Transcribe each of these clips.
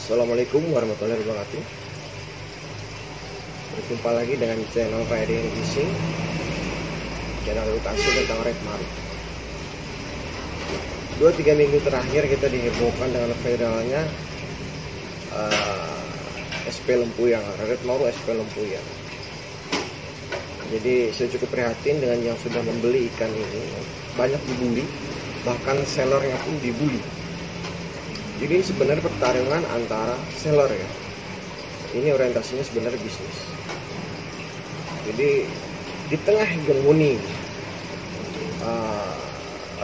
Assalamualaikum warahmatullahi wabarakatuh. Berjumpa lagi dengan channel Pak Edi Fishing, channel edukasi tentang red maru. 2-3 minggu terakhir kita dihebohkan dengan viralnya SP Lempuyang, red maru SP Lempuyang. Jadi saya cukup prihatin dengan yang sudah membeli ikan ini. Banyak dibully, bahkan sellernya pun dibully. Jadi ini sebenarnya pertarungan antara seller ya. Ini orientasinya sebenarnya bisnis. Jadi di tengah hegemoni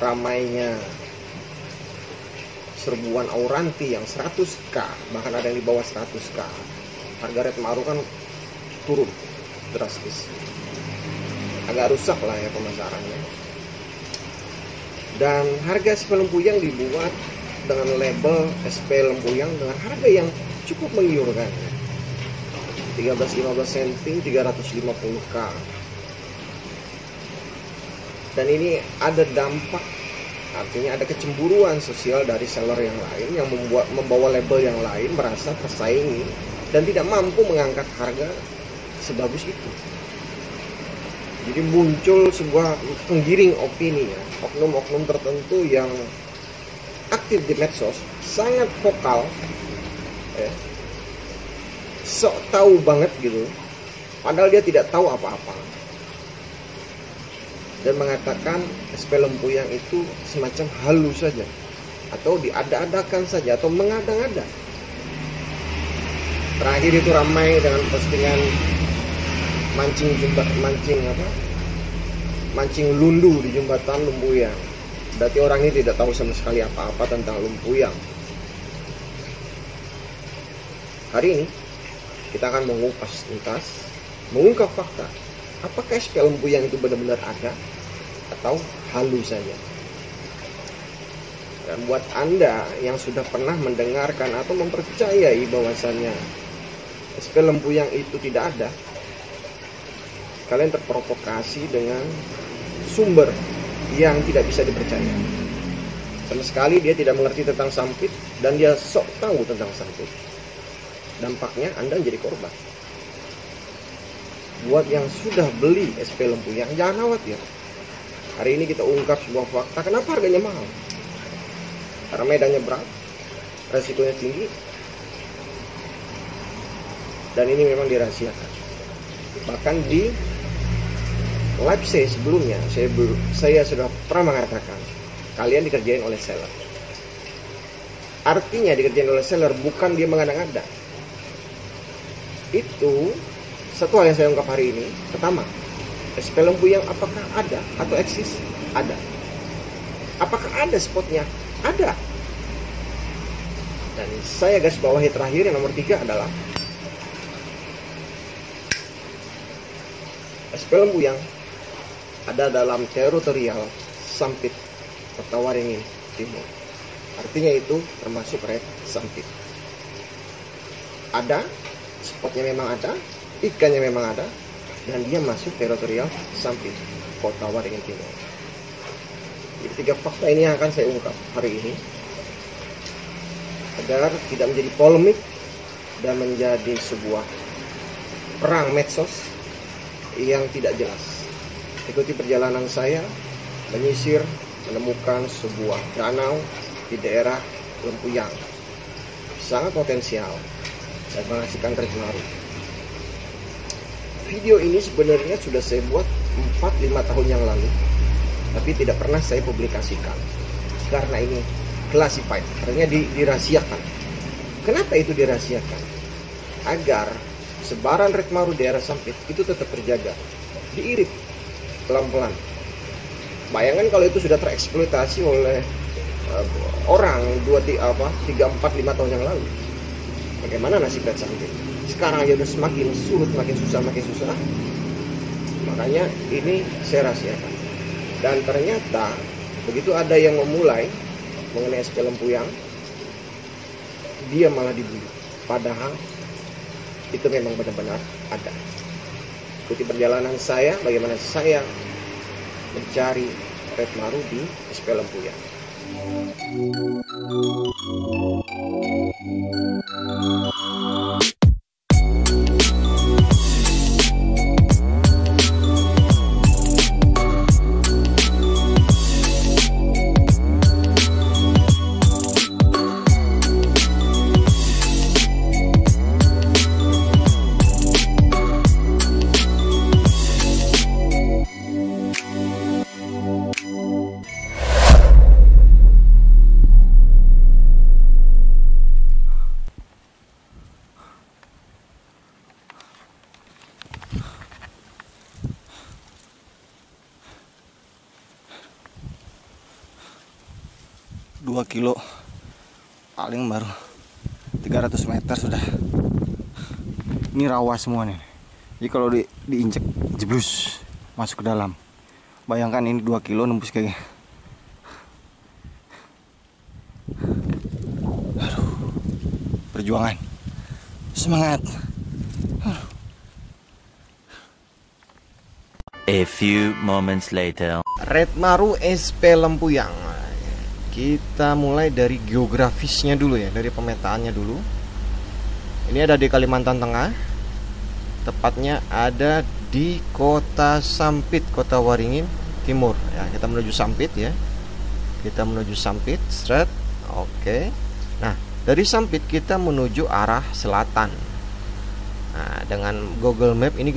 ramainya serbuan auranti yang 100k, bahkan ada yang di bawah 100k, harga red maru kan turun drastis. Agak rusak lah ya pemasarannya. Dan harga SP Lempuyang dibuat dengan label SP Lempuyang dengan harga yang cukup menggiurkan, 13-15 cm 350k. Dan ini ada dampak, artinya ada kecemburuan sosial dari seller yang lain yang membawa label yang lain, merasa tersaingi dan tidak mampu mengangkat harga sebagus itu. Jadi muncul sebuah penggiring opini ya, oknum-oknum tertentu yang aktif di medsos, sangat vokal ya, sok tahu banget gitu, padahal dia tidak tahu apa-apa, dan mengatakan SP Lempuyang itu semacam halus saja, atau diada-adakan saja, atau mengada-ngada. Terakhir itu ramai dengan postingan mancing lundu di jembatan Lempuyang. Berarti orang ini tidak tahu sama sekali apa-apa tentang Lempuyang. Hari ini kita akan mengupas tuntas, mengungkap fakta. Apakah SP Lempuyang itu benar-benar ada atau halus saja? Dan buat Anda yang sudah pernah mendengarkan atau mempercayai bahwasannya SP Lempuyang itu tidak ada, kalian terprovokasi dengan sumber yang tidak bisa dipercaya. Sama sekali dia tidak mengerti tentang sampit, dan dia sok tahu tentang sampit. Dampaknya Anda menjadi korban. Buat yang sudah beli SP Lempuyang, jangan khawatir. Hari ini kita ungkap sebuah fakta. Kenapa harganya mahal? Karena medannya berat, resikonya tinggi, dan ini memang dirahasiakan. Bahkan di live saya sebelumnya, saya sudah pernah mengatakan kalian dikerjain oleh seller. Artinya dikerjain oleh seller bukan dia mengada-ngada. Itu satu hal yang saya ungkap hari ini. Pertama, SP Lempuyang apakah ada atau eksis? Ada. Apakah ada spotnya? Ada. Dan saya garis bawahi terakhir, yang nomor 3 adalah SP Lempuyang ada dalam teritorial Sampit Kota Waringin Timur. Artinya itu termasuk red sampit. Ada, spotnya memang ada, ikannya memang ada, dan dia masuk teritorial Sampit Kota Waringin Timur. Jadi 3 fakta ini yang akan saya ungkap hari ini, agar tidak menjadi polemik dan menjadi sebuah perang medsos yang tidak jelas. Ikuti perjalanan saya menyisir, menemukan sebuah danau di daerah Lempuyang sangat potensial dan menghasilkan red maru. Video ini sebenarnya sudah saya buat 4-5 tahun yang lalu, tapi tidak pernah saya publikasikan karena ini classified, artinya dirahasiakan. Kenapa itu dirahasiakan? Agar sebaran red maru daerah Sampit itu tetap terjaga, diirit pelan-pelan. Bayangkan kalau itu sudah tereksploitasi oleh orang 3-4-5 tahun yang lalu, bagaimana nasib red sampit? Sekarang aja udah semakin surut, makin susah. Makanya ini saya rahasiakan. Dan ternyata begitu ada yang memulai mengenai SP Lempuyang, dia malah dibully. Padahal itu memang benar-benar ada. Ikuti perjalanan saya, bagaimana saya mencari red maru di SP Lempuyang. 2 kilo paling baru 300 meter sudah. Ini rawa semua nih. Jadi kalau diinjek jeblus masuk ke dalam. Bayangkan ini 2 kilo nembus kayak gini. Aduh, perjuangan, semangat. A few moments later. Redmaru SP Lempuyang. Kita mulai dari geografisnya dulu ya, dari pemetaannya dulu. Ini ada di Kalimantan Tengah. Tepatnya ada di Kota Sampit, Kota Waringin Timur. Ya, kita menuju Sampit ya. Kita menuju Sampit, straight. Oke. Nah, dari Sampit kita menuju arah selatan. Nah, dengan Google Map ini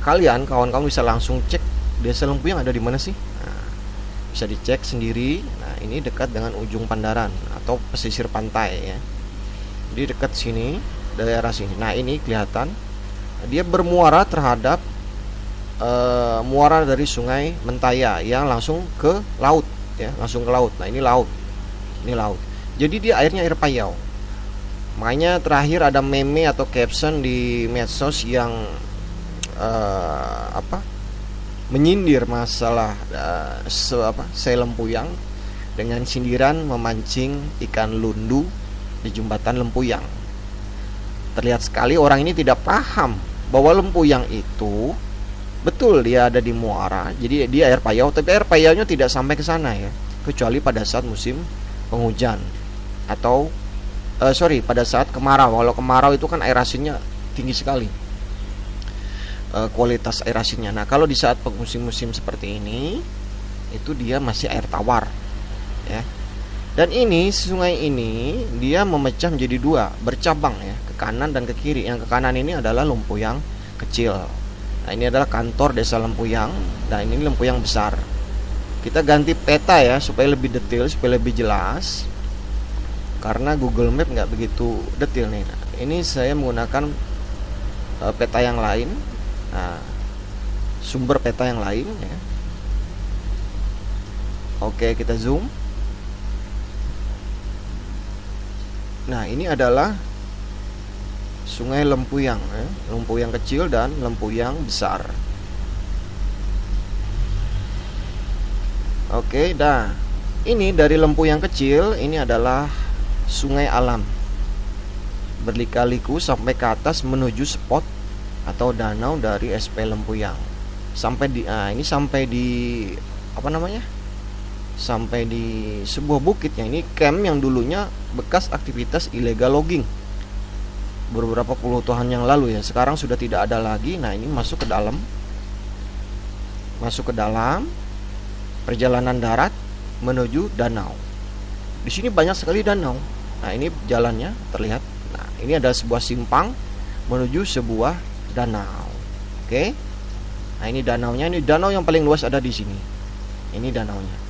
kalian kawan-kawan bisa langsung cek Desa Lempuyang ada di mana sih? Nah, bisa dicek sendiri. Nah, ini dekat dengan ujung Pandaran atau pesisir pantai ya. Jadi dekat sini, daerah sini. Nah, ini kelihatan dia bermuara terhadap muara dari Sungai Mentaya yang langsung ke laut ya, langsung ke laut. Nah, ini laut. Ini laut. Jadi dia airnya air payau. Makanya terakhir ada meme atau caption di medsos yang menyindir masalah Lempuyang dengan sindiran memancing ikan lundu di jembatan Lempuyang. Terlihat sekali orang ini tidak paham bahwa Lempuyang itu betul dia ada di muara, jadi dia air payau, tapi air payaunya tidak sampai ke sana ya, kecuali pada saat musim penghujan atau pada saat kemarau. Kalau kemarau itu kan air asinnya tinggi sekali, kualitas air asinnya. Nah, kalau di saat musim-musim seperti ini, itu dia masih air tawar ya. Dan ini sungai ini dia memecah menjadi dua, bercabang ya, ke kanan dan ke kiri. Yang ke kanan ini adalah Lempuyang kecil. Nah, ini adalah kantor Desa Lempuyang, dan ini Lempuyang besar. Kita ganti peta ya supaya lebih detail, supaya lebih jelas. Karena Google Map nggak begitu detail nih. Nah, ini saya menggunakan peta yang lain, sumber peta yang lain ya. Oke, kita zoom. Nah, ini adalah Sungai Lempuyang ya. Lempuyang kecil dan Lempuyang besar. Oke, dah. Ini dari Lempuyang kecil, ini adalah sungai alam, berlika-liku sampai ke atas menuju spot atau danau dari SP Lempuyang. Sampai di sampai di sampai di sebuah bukit yang ini camp yang dulunya bekas aktivitas ilegal logging beberapa puluh tahun yang lalu ya. Sekarang sudah tidak ada lagi. Nah, ini masuk ke dalam perjalanan darat menuju danau. Di sini banyak sekali danau. Nah, ini jalannya terlihat. Nah, ini ada sebuah simpang menuju sebuah danau. Oke. Nah, ini danaunya. Ini danau yang paling luas ada di sini. Ini danaunya.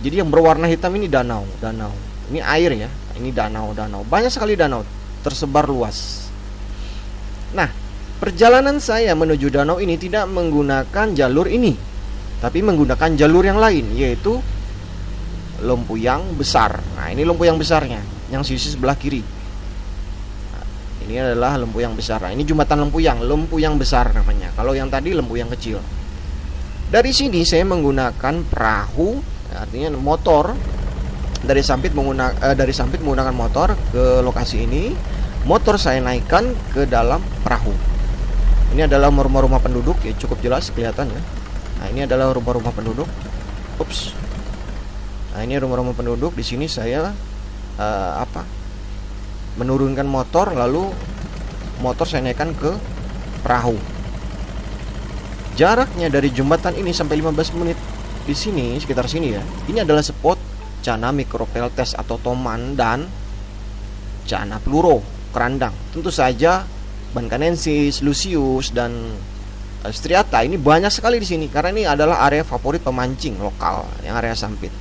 Jadi yang berwarna hitam ini danau. Ini air ya. Ini danau. Banyak sekali danau tersebar luas. Nah, perjalanan saya menuju danau ini tidak menggunakan jalur ini, tapi menggunakan jalur yang lain, yaitu Lempuyang besar. Nah, ini Lempuyang besarnya yang sisi sebelah kiri. Nah, ini adalah Lempuyang besar. Nah, ini jembatan Lempuyang besar namanya. Kalau yang tadi Lempuyang kecil. Dari sini saya menggunakan perahu, artinya motor. Dari Sampit menggunakan motor ke lokasi ini. Motor saya naikkan ke dalam perahu. Ini adalah rumah-rumah penduduk ya, cukup jelas kelihatan ya. Nah, ini adalah rumah-rumah penduduk. Ups. Nah, ini rumah-rumah penduduk. Di sini saya menurunkan motor, lalu motor saya naikkan ke perahu. Jaraknya dari jembatan ini sampai 15 menit di sini, sekitar sini ya. Ini adalah spot Cana Micropeltes atau Toman dan Cana Pluro, kerandang. Tentu saja Bancanensis, Lucius dan striata ini banyak sekali di sini karena ini adalah area favorit pemancing lokal yang area Sampit.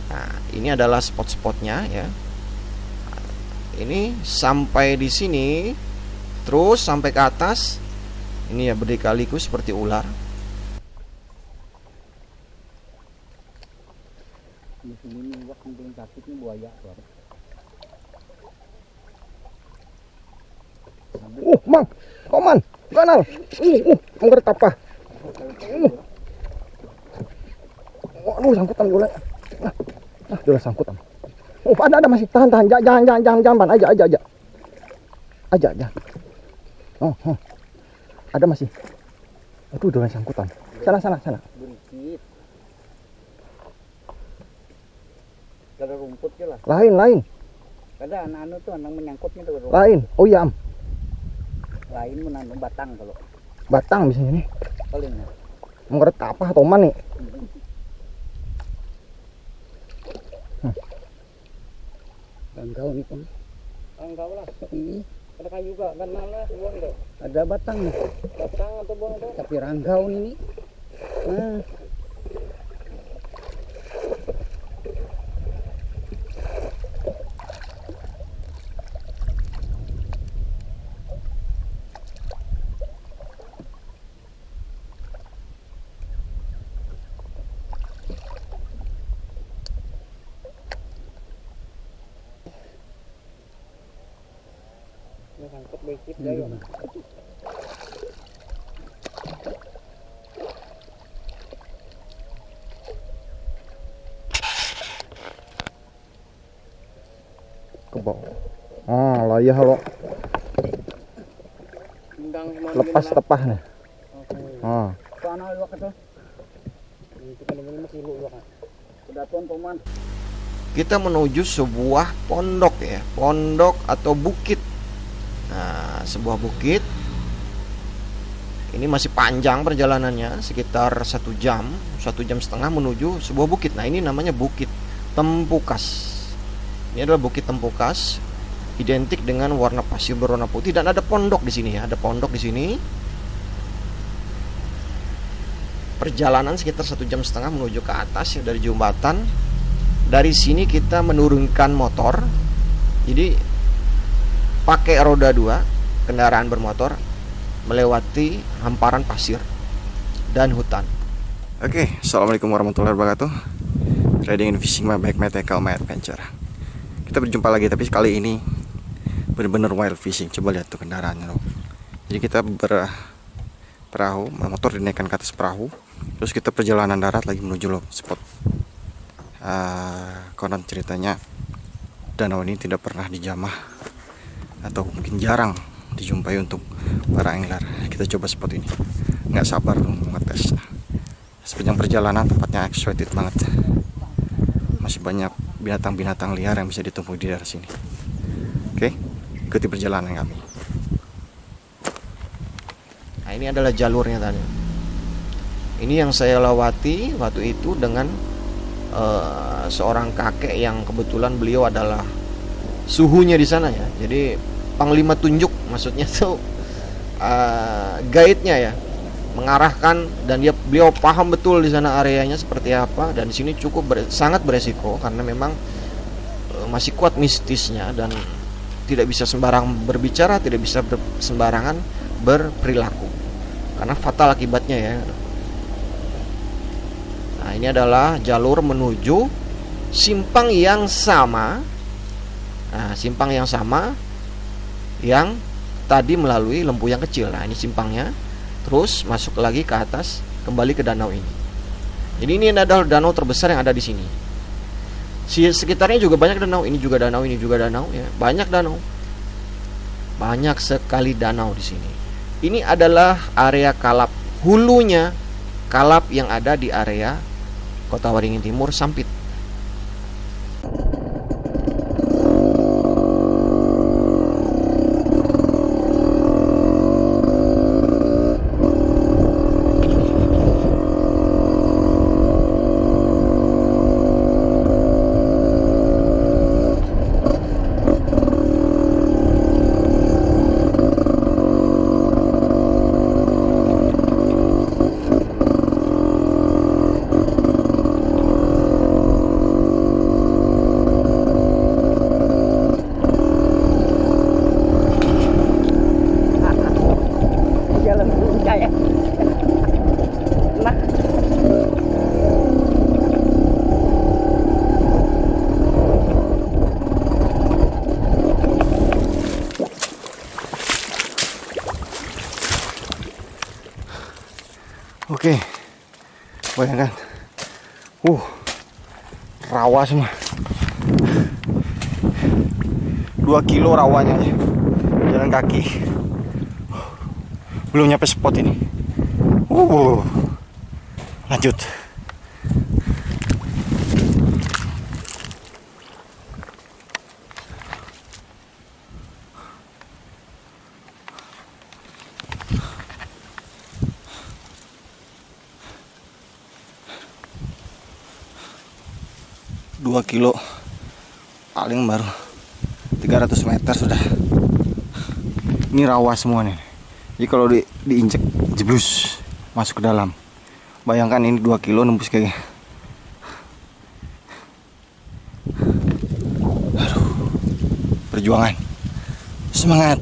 Nah, ini adalah spot-spotnya ya. Ini sampai di sini, terus sampai ke atas. Ini ya berdikaliku seperti ular. Ini buaya. Mang, koman, kanal. Angker apa? Waduh, sangkutan boleh. Nah, udah sangkutan. Ada masih. Tahan. Jangan, Ban. Aja. Oh. Ada masih. Aduh, udah sangkutan. Sana. Berikit. Ada rumput ke lah. Lain. Ada anak-anak tuh anak menyangkutnya tuh rumput. Lain. Oh iya, Am. Lain menanam batang kalau. Batang misalnya nih. Paling ya. Angker apa atau mana nih? Ranggau nih kan. Ranggau lah. Ini Ada kayu juga, kan mana buang itu. ada batang nih. Batang atau buang itu? Tapi ranggau ini. Nah, Ini sangkut bekit gaya. Ke bawah. Lah ya lo lepas tepah nih. sana luak itu. Itu kan ini masih lu kan. Udah teman. Kita menuju sebuah pondok ya, pondok atau bukit. Nah, sebuah bukit. Ini masih panjang perjalanannya, sekitar 1 jam, 1,5 jam menuju sebuah bukit. Nah, ini namanya Bukit Tempukas. Ini adalah Bukit Tempukas, identik dengan warna pasir berwarna putih dan ada pondok di sini ya, ada pondok di sini. Perjalanan sekitar 1,5 jam menuju ke atas ya dari jembatan. Dari sini kita menurunkan motor. Jadi pakai roda 2 kendaraan bermotor melewati hamparan pasir dan hutan. Oke, assalamualaikum warahmatullahi wabarakatuh. Riding and fishing my bike, my tackle, my adventure. Kita berjumpa lagi, tapi kali ini benar-benar wild fishing. Coba lihat tuh kendaraannya loh. Jadi kita perahu, motor dinaikkan ke atas perahu. Terus kita perjalanan darat lagi menuju loh spot. Konon ceritanya danau ini tidak pernah dijamah atau mungkin jarang dijumpai untuk para angler. Kita coba spot ini. Nggak sabar dong ngetes. Sepanjang perjalanan tempatnya excited banget. Masih banyak binatang-binatang liar yang bisa ditemui di daerah sini. Oke, ikuti perjalanan kami. Nah, ini adalah jalurnya tadi. Ini yang saya lewati waktu itu dengan seorang kakek yang kebetulan beliau adalah suhunya di sana ya. Jadi panglima tunjuk, maksudnya tuh guide-nya ya, mengarahkan, dan beliau paham betul di sana areanya seperti apa, dan di sini cukup sangat beresiko karena memang masih kuat mistisnya dan tidak bisa sembarang berbicara, tidak bisa sembarangan berperilaku karena fatal akibatnya ya. Nah, ini adalah jalur menuju simpang yang sama. Nah, simpang yang sama yang tadi melalui lempu yang kecil. Nah, ini simpangnya. Terus masuk lagi ke atas, kembali ke danau ini. Jadi ini adalah danau terbesar yang ada di sini. Sekitarnya juga banyak danau. Ini juga danau, ini juga danau ya. Banyak danau. Banyak sekali danau di sini. Ini adalah area Kalap. Hulunya Kalap yang ada di area Kota Waringin Timur, Sampit. Oke, bayangkan, rawa semua. 2 kilo rawanya aja, jalan kaki. Belum nyampe spot ini. Lanjut. Dua kilo paling baru 300 meter sudah. Ini rawa semua nih. Jadi kalau diinjek jeblus masuk ke dalam. Bayangkan ini 2 kilo nembus kayak gini. Aduh, perjuangan, semangat.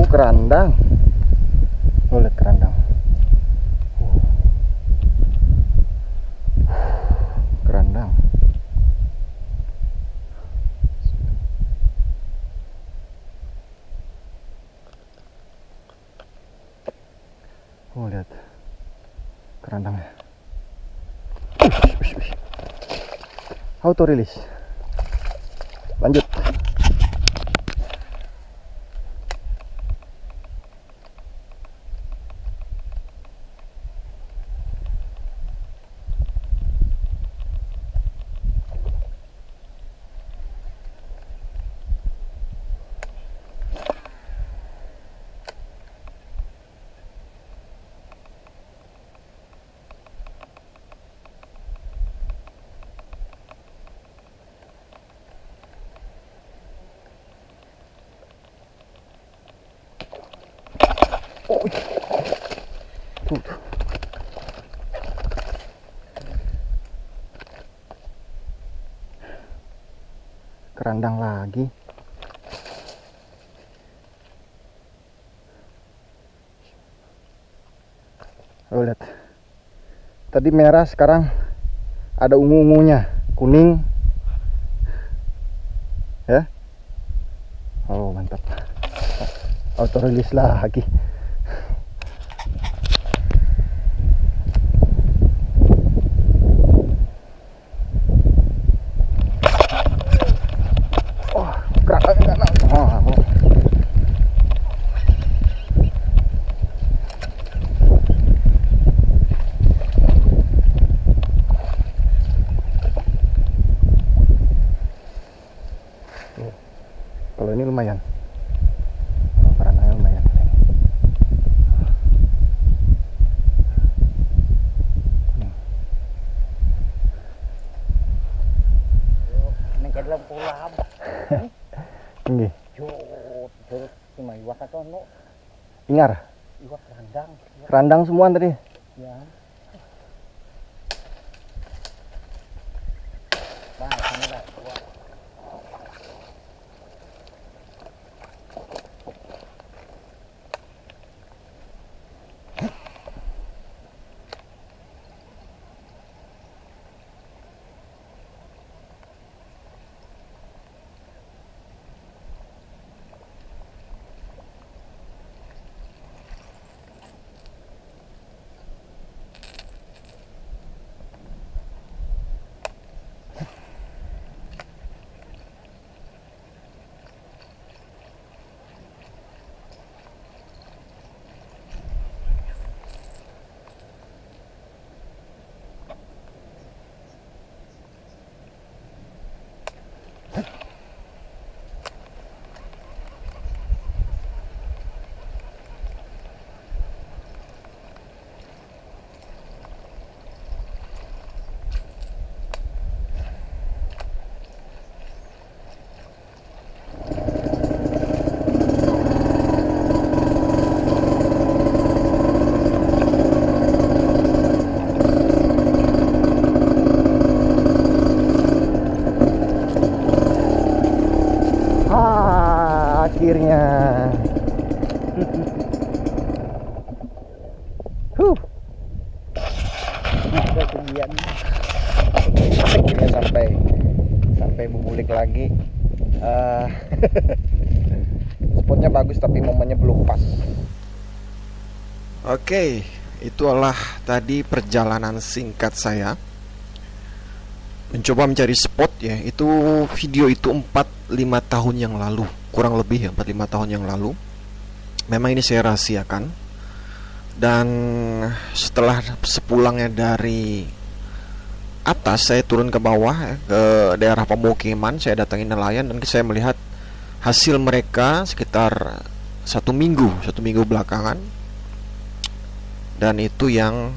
Kerandang, lihat kerandang. Kerandang. Lihat kerandangnya. Auto release. Lanjut. Kerandang lagi. Lihat. Tadi merah, sekarang ada ungu-ungunya, kuning. Ya. Mantap. Auto release lagi. Kalau ini lumayan, karena lumayan. Ini kayak dalam kolam. Tinggi. Jod, si may wakatono. Ingar. Iwak kerandang. Kerandang semua tadi. Ya. Bang, sana dah. Wah. Akhirnya. Kegiatan. Akhirnya sampai Bubulik lagi. Spotnya bagus tapi momennya belum pas. Oke, itulah tadi perjalanan singkat saya mencoba mencari spot ya. Itu video itu 4-5 tahun yang lalu, kurang lebih ya 4-5 tahun yang lalu. Memang ini saya rahasiakan. Dan setelah sepulangnya dari atas, saya turun ke bawah ya, ke daerah pemukiman. Saya datangin nelayan dan saya melihat hasil mereka sekitar satu minggu belakangan. Dan itu yang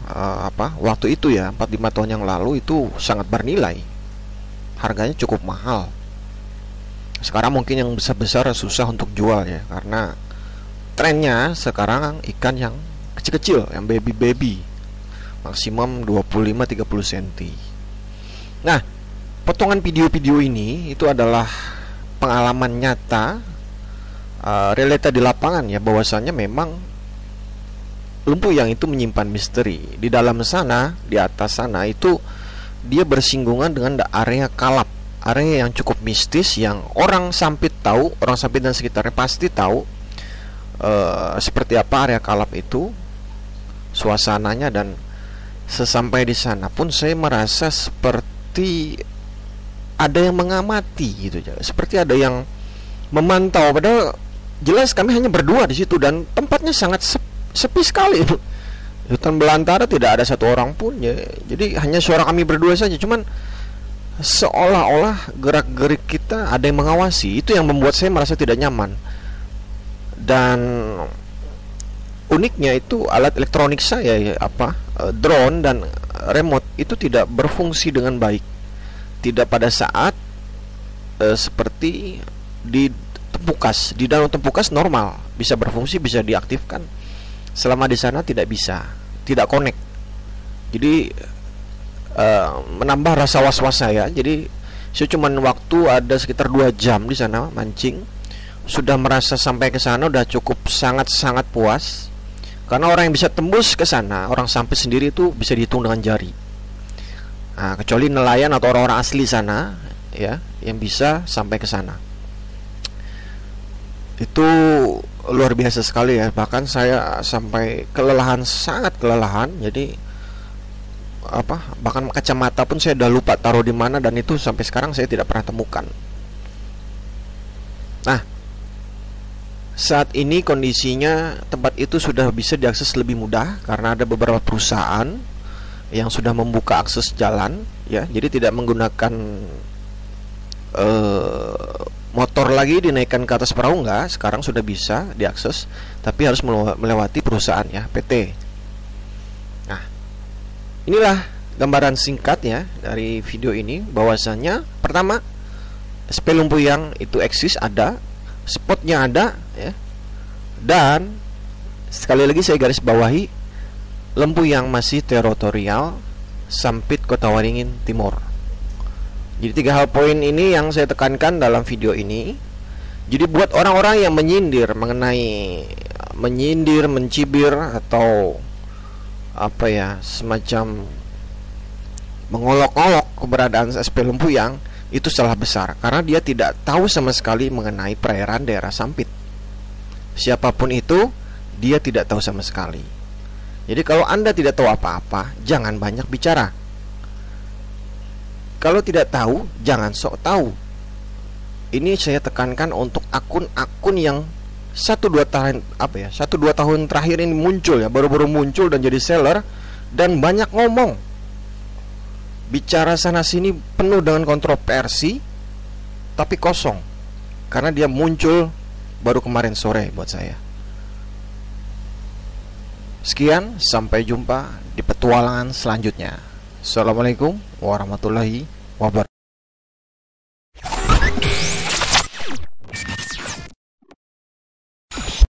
waktu itu ya 4-5 tahun yang lalu itu sangat bernilai. Harganya cukup mahal. Sekarang mungkin yang besar-besar susah untuk jual ya, karena trennya sekarang ikan yang kecil-kecil, yang baby, maksimum 25-30 cm. Nah, potongan video-video ini itu adalah pengalaman nyata, realita di lapangan ya, bahwasannya memang Lumpuyang itu menyimpan misteri. Di dalam sana, di atas sana itu dia bersinggungan dengan area kalap, area yang cukup mistis, yang orang Sampit tahu, orang Sampit dan sekitarnya pasti tahu seperti apa area kalap itu, suasananya. Dan sesampai di sana pun saya merasa seperti ada yang mengamati gitu, seperti ada yang memantau. Padahal jelas kami hanya berdua di situ dan tempatnya sangat sepi sekali. Hutan belantara tidak ada satu orang pun ya. Jadi hanya suara kami berdua saja. Cuman seolah-olah gerak-gerik kita ada yang mengawasi. Itu yang membuat saya merasa tidak nyaman. Dan uniknya itu alat elektronik saya ya, drone dan remote itu tidak berfungsi dengan baik. Tidak pada saat seperti di Tempukas. Di Danau Tempukas normal, bisa berfungsi, bisa diaktifkan. Selama di sana tidak bisa, tidak connect. Jadi menambah rasa was-was saya. Jadi saya cuma waktu ada sekitar 2 jam di sana mancing. Sudah merasa sampai ke sana udah cukup sangat-sangat puas. Karena orang yang bisa tembus ke sana, orang Sampit sendiri itu bisa dihitung dengan jari. Nah, kecuali nelayan atau orang-orang asli sana ya, yang bisa sampai ke sana. Itu luar biasa sekali ya. Bahkan saya sampai kelelahan, sangat kelelahan. Jadi bahkan kacamata pun saya udah lupa taruh di mana, dan itu sampai sekarang saya tidak pernah temukan. Nah, saat ini kondisinya tempat itu sudah bisa diakses lebih mudah karena ada beberapa perusahaan yang sudah membuka akses jalan ya. Jadi tidak menggunakan motor lagi dinaikkan ke atas perahu, enggak. Sekarang sudah bisa diakses, tapi harus melewati perusahaan ya, PT. Nah, inilah gambaran singkat ya dari video ini, bahwasannya pertama, SP Lumpuyang itu eksis, ada spotnya, ada ya, dan Sekali lagi saya garis bawahi, Lempuyang masih teritorial Sampit Kota Waringin Timur. Jadi 3 hal poin ini yang saya tekankan dalam video ini. Jadi buat orang-orang yang menyindir, mencibir atau apa ya, semacam mengolok-olok keberadaan SP Lempuyang, itu salah besar karena dia tidak tahu sama sekali mengenai perairan daerah Sampit. Siapapun itu, dia tidak tahu sama sekali. Jadi kalau Anda tidak tahu apa-apa, jangan banyak bicara. Kalau tidak tahu, jangan sok tahu. Ini saya tekankan untuk akun-akun yang 1-2 tahun terakhir ini muncul ya, baru-baru muncul dan jadi seller dan banyak ngomong. Bicara sana sini penuh dengan kontroversi tapi kosong. Karena dia muncul baru kemarin sore buat saya. Sekian, sampai jumpa di petualangan selanjutnya. Assalamualaikum warahmatullahi wabarakatuh.